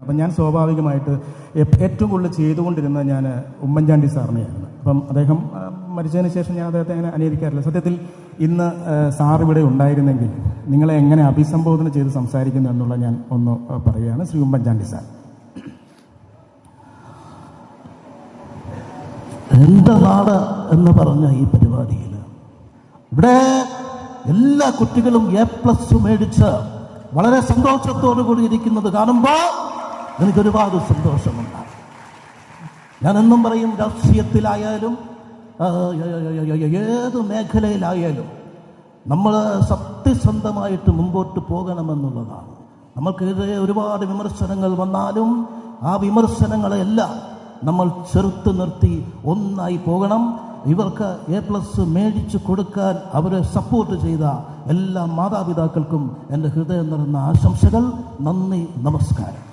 അപ്പം ഞാൻ സ്വാഭാവികമായിട്ട് ഏറ്റവും കൂടുതൽ ചെയ്തുകൊണ്ടിരുന്നത് ഞാൻ ഉമ്മൻചാണ്ടി സാറിനെയായിരുന്നു. അപ്പം അദ്ദേഹം മരിച്ചതിന് ശേഷം ഞാൻ അദ്ദേഹത്തെ അങ്ങനെ അനുകരിക്കാറില്ല. സത്യത്തിൽ ഇന്ന് സാർ ഇവിടെ ഉണ്ടായിരുന്നെങ്കിൽ നിങ്ങളെ എങ്ങനെ അഭിസംബോധന ചെയ്ത് സംസാരിക്കുന്നു എന്നുള്ള ഞാൻ ഒന്ന് പറയുകയാണ്. ശ്രീ ഉമ്മൻചാണ്ടി സാർ. എൻ്റെ നാട് എന്ന് പറഞ്ഞ ഈ പരിപാടിയിൽ ഇവിടെ എല്ലാ കുട്ടികളും A+ മേടിച്ച് വളരെ സന്തോഷത്തോടു കൂടി ഇരിക്കുന്നത് കാണുമ്പോൾ എനിക്കൊരുപാട് സന്തോഷമുണ്ട്. ഞാൻ എന്നും പറയും, രാഷ്ട്രീയത്തിലായാലും ഏത് മേഖലയിലായാലും നമ്മൾ സത്യസന്ധമായിട്ട് മുമ്പോട്ട് പോകണമെന്നുള്ളതാണ്. നമ്മൾക്കെതിരെ ഒരുപാട് വിമർശനങ്ങൾ വന്നാലും ആ വിമർശനങ്ങളെല്ലാം നമ്മൾ ചെറുത്ത് നിർത്തി ഒന്നായി പോകണം. ഇവർക്ക് A+ മേടിച്ചു കൊടുക്കാൻ അവരെ സപ്പോർട്ട് ചെയ്ത എല്ലാ മാതാപിതാക്കൾക്കും എൻ്റെ ഹൃദയം നിറഞ്ഞ ആശംസകൾ. നന്ദി, നമസ്കാരം.